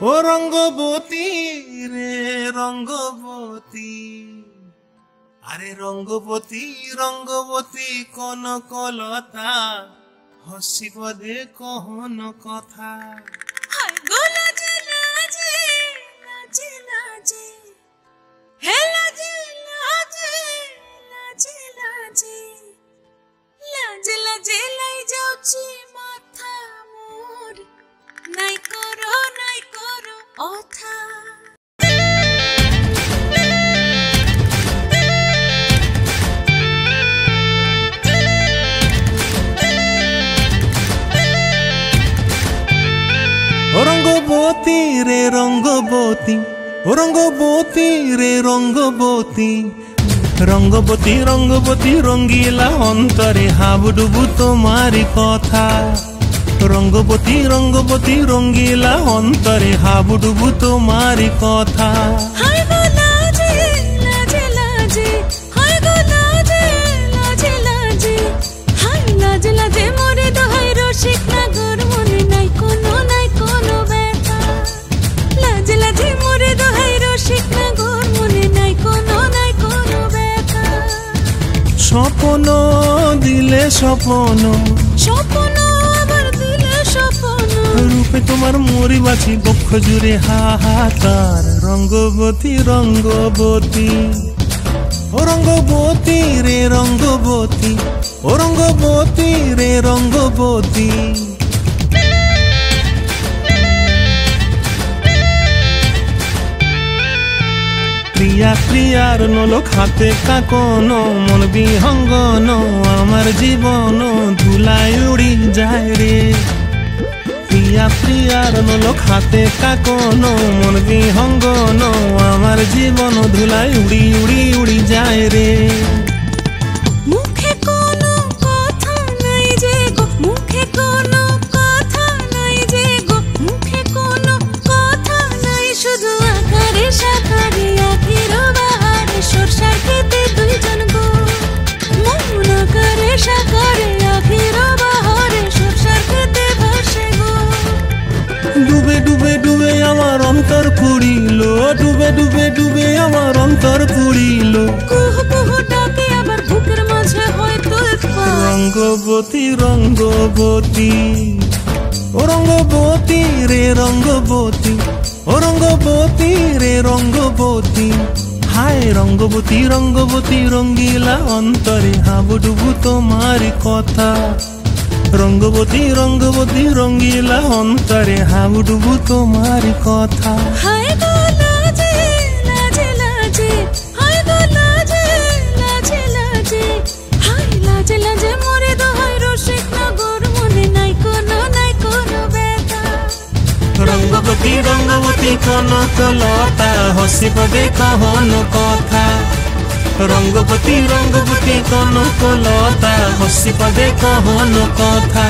ও রঙ্গবতী রে রঙ্গবতী, আরে রঙ্গবতী রঙ্গবতী কনকলতা, হসিব দে কহন কথা। লাজে লাজে লাজে লাজে হে লাজে লাজে লাজে লাজে লাজে লাজে লাই যাଉଛି মাথা মোর, নাই করো অথা। রঙ্গবতী রে রঙ্গবতী, ও রঙ্গবতী রে রঙ্গবতী, রঙ্গবতী রঙ্গবতী রঙ্গিলা অন্তরে হাবুডুবু তোমারি কথা। রঙ্গবতী রঙ্গবতী রঙ্গিলা অন্তরে হাবুডুবু তোমারি কথা। হায় গো লাজে লাজে লাজে, হায় গো লাজে লাজে লাজে, হায় লাজে লাজে মোরে দোহাই রসিক নাগর, মনে নাই কোনো ব্যথা। লাজে লাজে মোরে দোহাই রসিক নাগর, মনে নাই কোনো ব্যথা। স্বপ্ন দিলে স্বপ্ন, স্বপ্ন আবার দিলে স্বপ্ন, রূপে তোমার মরি বাছি বক্ষ জুড়ে হাহাকার। রঙ্গবতী রঙ্গবতী, ও রঙ্গবতী রে রঙ্গবতী, ও রঙ্গবতী রে রঙ্গবতী। প্রিয়া প্রিয়ার নলক হাতে কাকন, মন বিহঙ্গন আমার জীবন ধুলায় উড়ি যায় রে। প্রিয়া প্রিয়ার নলক হাতে কাকন, মন বিহঙ্গন আমার জীবন ধুলায় উড়ি উড়ি উড়ি যায় রে। মুখে কোনো কথা নাই যে গো, মুখে কোনো কথা নাই যে গো, মুখে কোনো কথা নাই, শুধু আকারে সাকারে আখির বাহারে সরষার খেতে দুইজন গো। মন আকারে সাকারে আখির বাহারে সরষার খেতে ভাসে গো। ডুবে ডুবে ডুবে আমার অন্তর পুড়িল, ডুবে ডুবে ডুবে আমার অন্তর পুড়িল। কুহু কুহু ডাকে আবার বুকের মাঝে হয়তো রঙ্গবতী রঙ্গবতী, ও রঙ্গবতী রে রঙ্গবতী, ও রঙ্গবতী রে রঙ্গবতী। হায় রঙ্গবতী রঙ্গবতী রঙ্গিলা অন্তরে হাবুডুবু তোমারি কথা। রঙ্গবতী রঙ্গবতী রঙ্গিলা অন্তরে হাবুডুবু তোমারি কথা। হায় গো লাজে লাজে লাজে, হায় গো লাজে লাজে লাজে, হায় লাজে লাজে মোরে দোহাই রসিক নগর, মনে নাই কোনো ব্যথা। রঙ্গবতী রঙ্গবতী কনকলতা, হসিব দে কহন কথা। রঙ্গবতী রঙ্গবতী কনকলতা, হসিব দে কহন কথা।